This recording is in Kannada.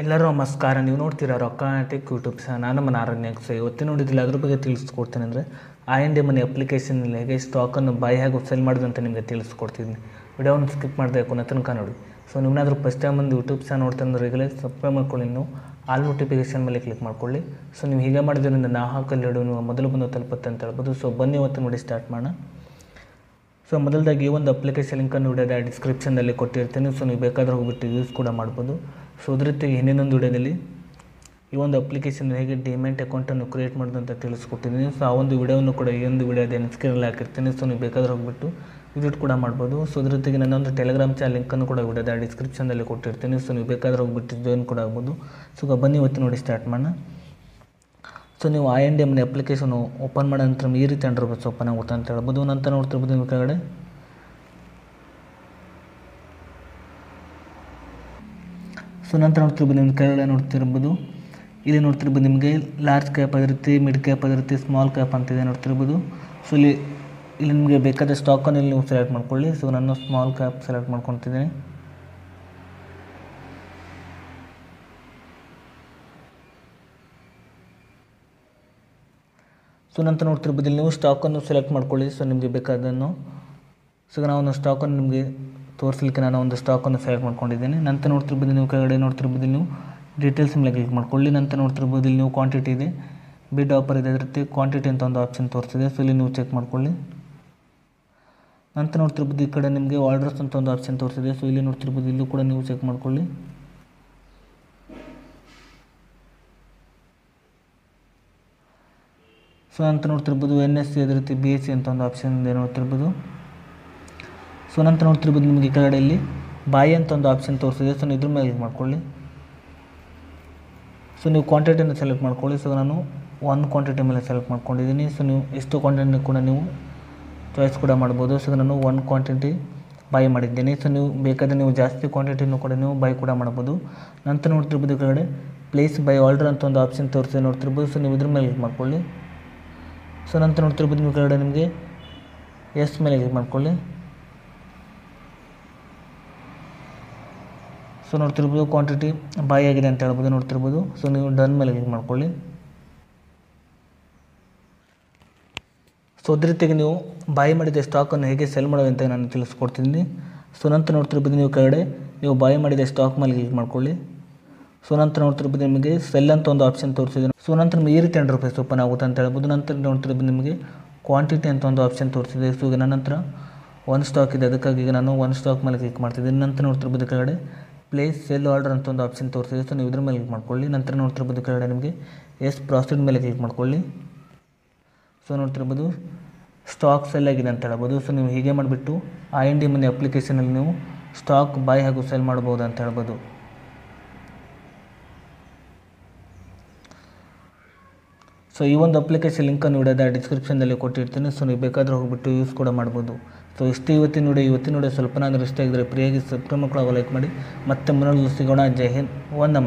ಎಲ್ಲರೂ ನಮಸ್ಕಾರ. ನೀವು ನೋಡ್ತೀರಾ ರೊಕ್ಕಾಟಿಕ್ ಯೂಟ್ಯೂಬ್ ಚಾನಲ್. ನಾನು ನಮ್ಮ ನಾರಾಯಣ. ಇವತ್ತು ನೋಡಿದ್ದಿಲ್ಲ ಅದ್ರ ಬಗ್ಗೆ ತಿಳಿಸ್ಕೊಡ್ತೀನಿ. ಅಂದರೆ I&M ಮನಿ ಅಪ್ಲಿಕೇಶನಲ್ಲಿ ಹೇಗೆ ಸ್ಟಾಕನ್ನು ಬೈ ಹಾಗೂ ಸೆಲ್ ಮಾಡೋದಂತ ನಿಮಗೆ ತಿಳಿಸ್ಕೊಡ್ತೀನಿ. ವಿಡಿಯೋವನ್ನು ಸ್ಕಿಪ್ ಮಾಡದೆ ಕೊನೆ ತನಕ ನೋಡಿ. ಸೊ ನಿಮ್ಮನ್ನಾದರೂ ಫಸ್ಟ್ ಟೈಮ್ ಒಂದು ಯೂಟ್ಯೂಬ್ ಚಾನಲ್ ನೋಡ್ತಾ ಅಂದ್ರೆ ಈಗಲೇ ಸಬ್ಸ್ಕ್ರೈಬ್ ಮಾಡ್ಕೊಳ್ಳಿ. ನೀವು ಆಲ್ ನೋಟಿಫಿಕೇಷನ್ ಮೇಲೆ ಕ್ಲಿಕ್ ಮಾಡ್ಕೊಳ್ಳಿ. ಸೊ ನೀವು ಹೀಗೆ ಮಾಡಿದ್ರಿಂದ ನಾ ಹಾಕಲ್ಲಿ ವಿಡಿಯೋ ನೀವು ಮೊದಲು ಬಂದು ತಲುಪುತ್ತೆ ಅಂತ ಹೇಳ್ಬೋದು. ಸೊ ಬನ್ನಿ ಇವತ್ತು ನೋಡಿ ಸ್ಟಾರ್ಟ್ ಮಾಡೋಣ. ಸೊ ಮೊದಲದಾಗಿ ಈ ಒಂದು ಅಪ್ಲಿಕೇಶನ್ ಲಿಂಕನ್ನು ವಿಡಿಯೋದ ಡಿಸ್ಕ್ರಿಪ್ಷನಲ್ಲಿ ಕೊಟ್ಟಿರ್ತೀನಿ. ಸೊ ನೀವು ಬೇಕಾದರೆ ಹೋಗ್ಬಿಟ್ಟು ಯೂಸ್ ಕೂಡ ಮಾಡ್ಬೋದು. ಸೊ ಅದ್ರ ಜೊತೆಗೆ ಇನ್ನೊಂದು ವಿಡಿಯೋದಲ್ಲಿ ಈ ಒಂದು ಅಪ್ಲಿಕೇಶನ್ ಹೇಗೆ ಡಿಮ್ಯಾಟ್ ಅಕೌಂಟನ್ನು ಕ್ರಿಯೇಟ್ ಮಾಡೋದು ಅಂತ ತಿಳಿಸ್ಕೊಟ್ಟಿದ್ದೀನಿ. ಸೊ ಆ ಒಂದು ವಿಡಿಯೋವನ್ನು ಕೂಡ ಈ ಒಂದು ವಿಡಿಯೋದ ಸ್ಕ್ರೀನಲ್ಲಿ ಹಾಕಿರ್ತೀನಿ. ಸೊ ನೀವು ಬೇಕಾದ್ರೆ ಹೋಗ್ಬಿಟ್ಟು ವಿಸಿಟ್ ಕೂಡ ಮಾಡ್ಬೋದು. ಸೊ ಅದ್ರ ಜೊತೆಗೆ ನನ್ನೊಂದು ಟೆಲಿಗ್ರಾಮ್ ಚಾನಲ್ ಲಿಂಕನ್ನು ಕೂಡ ವಿಡಿಯೋದ ಡಿಸ್ಕ್ರಿಪ್ಷನಲ್ಲಿ ಕೊಟ್ಟಿರ್ತೀನಿ. ಸೊ ನೀವು ಬೇಕಾದ್ರೆ ಹೋಗ್ಬಿಟ್ಟು ಜಾಯಿನ್ ಕೂಡ ಆಗ್ಬೋದು. ಸೊ ಬನ್ನಿ ಇವತ್ತು ನೋಡಿ ಸ್ಟಾರ್ಟ್ ಮಾಡೋಣ. ಸೊ ನೀವು I&M ಮನಿ ಅಪ್ಲಿಕೇಶನ್ ಓಪನ್ ಮಾಡೋ ನಂತರ ಈ ರೀತಿ ಅಂಡರ್ಬಸ್ ಓಪನ್ ಆಗುತ್ತೆ ಅಂತ ಹೇಳ್ಬೋದು. ನಂತರ ನೋಡ್ತಿರ್ಬೋದು ನಿಮ್ಮ ಕೆಳಗಡೆ ನಂತರ ನೋಡ್ತಿರ್ಬೋದು ನಿಮ್ಮ ಕೆಳಗಡೆ ನೋಡ್ತಿರ್ಬೋದು. ಇಲ್ಲಿ ನೋಡ್ತಿರ್ಬೋದು ನಿಮಗೆ ಲಾರ್ಜ್ ಕ್ಯಾಪ್ ಆಗಿರುತ್ತೆ, ಮಿಡ್ ಕ್ಯಾಪ್ ಆಗಿರುತ್ತೆ, ಸ್ಮಾಲ್ ಕ್ಯಾಪ್ ಅಂತಿದೆ ನೋಡ್ತಿರ್ಬೋದು. ಸೊ ಇಲ್ಲಿ ನಿಮಗೆ ಬೇಕಾದ ಸ್ಟಾಕನ್ನು ಇಲ್ಲಿ ನೀವು ಸೆಲೆಕ್ಟ್ ಮಾಡ್ಕೊಳ್ಳಿ. ಸೊ ನಾನು ಸ್ಮಾಲ್ ಕ್ಯಾಪ್ ಸೆಲೆಕ್ಟ್ ಮಾಡ್ಕೊತಿದ್ದೀನಿ. ಸೊ ನಂತರ ನೋಡ್ತಿರ್ಬೋದು ಇಲ್ಲಿ ನೀವು ಸ್ಟಾಕನ್ನು ಸೆಲೆಕ್ಟ್ ಮಾಡ್ಕೊಳ್ಳಿ. ಸೊ ನಿಮಗೆ ಬೇಕಾದನ್ನು. ಸೊ ನಾವು ಸ್ಟಾಕನ್ನು ನಿಮಗೆ ತೋರಿಸಲಿಕ್ಕೆ ನಾನು ಒಂದು ಸ್ಟಾಕನ್ನು ಸೆಲೆಕ್ಟ್ ಮಾಡ್ಕೊಂಡಿದ್ದೀನಿ. ನಂತರ ನೋಡ್ತಿರ್ಬೋದು ನೀವು ಕೆಳಗಡೆ ನೋಡ್ತಿರ್ಬೋದು ನೀವು ಡೀಟೇಲ್ಸ್ ಮೇಲೆ ಕ್ಲಿಕ್ ಮಾಡ್ಕೊಳ್ಳಿ. ನಂತರ ನೋಡ್ತಿರ್ಬೋದು ಇಲ್ಲಿ ನೀವು ಕ್ವಾಂಟಿಟಿ ಇದೆ, ಬಿಡ್ ಆಫರ್ ಇದೆ, ಅದೇ ರೀತಿ ಕ್ವಾಂಟಿಟಿ ಅಂತ ಒಂದು ಆಪ್ಷನ್ ತೋರಿಸಿದೆ. ಸೊ ಇಲ್ಲಿ ನೀವು ಚೆಕ್ ಮಾಡ್ಕೊಳ್ಳಿ. ನಂತರ ನೋಡ್ತಿರ್ಬೋದು ಈ ಕಡೆ ನಿಮಗೆ ಆರ್ಡರ್ಸ್ ಅಂತ ಒಂದು ಆಪ್ಷನ್ ತೋರಿಸಿದೆ. ಸೊ ಇಲ್ಲಿ ನೋಡ್ತಿರ್ಬೋದು ಇಲ್ಲೂ ಕೂಡ ನೀವು ಚೆಕ್ ಮಾಡ್ಕೊಳ್ಳಿ. ಸೊ ನಂತರ ನೋಡ್ತಿರ್ಬೋದು NSE ಅದೇ ರೀತಿ BSE ಅಂತ ಒಂದು ಆಪ್ಷನ್ ಇದೆ ನೋಡ್ತಿರ್ಬೋದು. ಸೊ ನಂತರ ನೋಡ್ತಿರ್ಬೋದು ನಿಮಗೆ ಈ ಕೆಳಗಡೆ ಇಲ್ಲಿ ಬಾಯ್ ಅಂತ ಒಂದು ಆಪ್ಷನ್ ತೋರಿಸಿದೆ. ಸೊ ಇದ್ರ ಮೇಲೆ ಕ್ಲಿಕ್ ಮಾಡ್ಕೊಳ್ಳಿ. ಸೊ ನೀವು ಕ್ವಾಂಟಿಟಿಯನ್ನು ಸೆಲೆಕ್ಟ್ ಮಾಡ್ಕೊಳ್ಳಿ. ಸೊ ನಾನು ಒಂದು ಕ್ವಾಂಟಿಟಿ ಮೇಲೆ ಸೆಲೆಕ್ಟ್ ಮಾಡ್ಕೊಂಡಿದ್ದೀನಿ. ಸೊ ನೀವು ಎಷ್ಟು ಕ್ವಾಂಟಿಟಿ ಕೂಡ ನೀವು ಚಾಯ್ಸ್ ಕೂಡ ಮಾಡ್ಬೋದು. ಸೊ ನಾನು ಒಂದು ಕ್ವಾಂಟಿಟಿ ಬೈ ಮಾಡಿದ್ದೀನಿ. ಸೊ ನೀವು ಬೇಕಾದರೆ ನೀವು ಜಾಸ್ತಿ ಕ್ವಾಂಟಿಟಿನೂ ಕೂಡ ನೀವು ಬೈ ಕೂಡ ಮಾಡ್ಬೋದು. ನಂತರ ನೋಡ್ತಿರ್ಬೋದು ಈ ಕೆಳಗಡೆ ಪ್ಲೇಸ್ ಬೈ ಆರ್ಡರ್ ಅಂತ ಒಂದು ಆಪ್ಷನ್ ತೋರಿಸಿದೆ ನೋಡ್ತಿರ್ಬೋದು. ಸೊ ನೀವು ಇದ್ರ ಮೇಲೆ ಕ್ಲಿಕ್ ಮಾಡ್ಕೊಳ್ಳಿ. ಸೊ ನಂತರ ನೋಡ್ತಿರ್ಬೋದು ನೀವು ಕೆಳಗಡೆ ನಿಮಗೆ ಎಸ್ ಮೇಲೆ ಕ್ಲಿಕ್ ಮಾಡ್ಕೊಳ್ಳಿ. ಸೊ ನೋಡ್ತಿರ್ಬೋದು ಕ್ವಾಂಟಿಟಿ ಬಾಯ್ ಆಗಿದೆ ಅಂತ ಹೇಳ್ಬೋದು ನೋಡ್ತಿರ್ಬೋದು. ಸೊ ನೀವು ಡನ್ ಮೇಲೆ ಕ್ಲಿಕ್ ಮಾಡ್ಕೊಳ್ಳಿ. ಸೊ ಅದೇ ರೀತಿಯಾಗಿ ನೀವು ಬಾಯ್ ಮಾಡಿದ ಸ್ಟಾಕನ್ನು ಹೇಗೆ ಸೆಲ್ ಮಾಡೋದು ಅಂತ ನಾನು ತಿಳಿಸ್ಕೊಡ್ತೀನಿ. ಸೊ ನಂತರ ನೋಡ್ತಿರ್ಬೋದು ನೀವು ಕೆಳಗಡೆ ನೀವು ಬಾಯ್ ಮಾಡಿದ ಸ್ಟಾಕ್ ಮೇಲೆ ಕ್ಲಿಕ್ ಮಾಡ್ಕೊಳ್ಳಿ. ಸೊ ನಂತರ ನೋಡ್ತಿರ್ಬೋದು ನಿಮಗೆ ಸೆಲ್ ಅಂತ ಒಂದು ಆಪ್ಷನ್ ತೋರಿಸಿದೆ. ಸೊ ನಂತರ ನಿಮಗೆ ಈ ರೀತಿ ಅಂಡರ್ಫೇಸ್ ಓಪನ್ ಆಗುತ್ತೆ ಅಂತ ಹೇಳ್ಬೋದು. ನಂತರ ನೋಡ್ತಿರ್ಬೋದು ನಿಮಗೆ ಕ್ವಾಂಟಿಟಿ ಅಂತ ಒಂದು ಆಪ್ಷನ್ ತೋರಿಸಿದೆ. ಸೊ ಈಗ ನನ್ನ ಹತ್ರ ಒಂದು ಸ್ಟಾಕ್ ಇದೆ, ಅದಕ್ಕಾಗಿ ಈಗ ನಾನು ಒಂದು ಸ್ಟಾಕ್ ಮೇಲೆ ಕ್ಲಿಕ್ ಮಾಡ್ತಿದ್ದೀನಿ. ನಂತರ ನೋಡ್ತಿರ್ಬೋದು ಕೆಳಗಡೆ ಪ್ಲೇಸ್ ಸೆಲ್ ಆರ್ಡರ್ ಅಂತ ಒಂದು ಆಪ್ಷನ್ ತೋರಿಸಿದೆ. ಸೊ ನೀವು ಇದ್ರ ಮೇಲೆ ಕ್ಲಿಕ್ ಮಾಡ್ಕೊಳ್ಳಿ. ನಂತರ ನೋಡ್ತಿರ್ಬೋದು ಕೆಳಗಡೆ ನಿಮಗೆ ಎಸ್ ಪ್ರಾಸಿಡ್ ಮೇಲೆ ಕ್ಲಿಕ್ ಮಾಡ್ಕೊಳ್ಳಿ. ಸೊ ನೋಡ್ತಿರ್ಬೋದು ಸ್ಟಾಕ್ ಸೆಲ್ ಆಗಿದೆ ಅಂತ ಹೇಳ್ಬೋದು. ಸೊ ನೀವು ಹೀಗೆ ಮಾಡಿಬಿಟ್ಟು I&M ಮನಿ ಅಪ್ಲಿಕೇಶನಲ್ಲಿ ನೀವು ಸ್ಟಾಕ್ ಬೈ ಹಾಗೂ ಸೆಲ್ ಮಾಡ್ಬೋದು ಅಂತ ಹೇಳ್ಬೋದು. ಸೊ ಈ ಒಂದು ಅಪ್ಲಿಕೇಶನ್ ಲಿಂಕನ್ನು ವಿಡಿಯೋದ ಡಿಸ್ಕ್ರಿಪ್ಷನ್ನಲ್ಲಿ ಕೊಟ್ಟಿರ್ತೀನಿ. ಸೊ ನೀವು ಬೇಕಾದರೆ ಹೋಗ್ಬಿಟ್ಟು ಯೂಸ್ ಕೂಡ ಮಾಡ್ಬೋದು. ಸೊ ಇಷ್ಟು ಇವತ್ತಿನ ವಿಡಿಯೋ ಸ್ವಲ್ಪ ನಾನು ಇಷ್ಟ ಆಗಿದ್ರೆ ಫ್ರೀಯಾಗಿ ಸಬ್ಸ್ಕ್ರೈಬ್ ಕೂಡ ಲೈಕ್ ಮಾಡಿ. ಮತ್ತೆ ಮುಂದೆ ಸಿಗೋಣ. ಜೈ ಹಿಂದ್, ವಂದನೆ.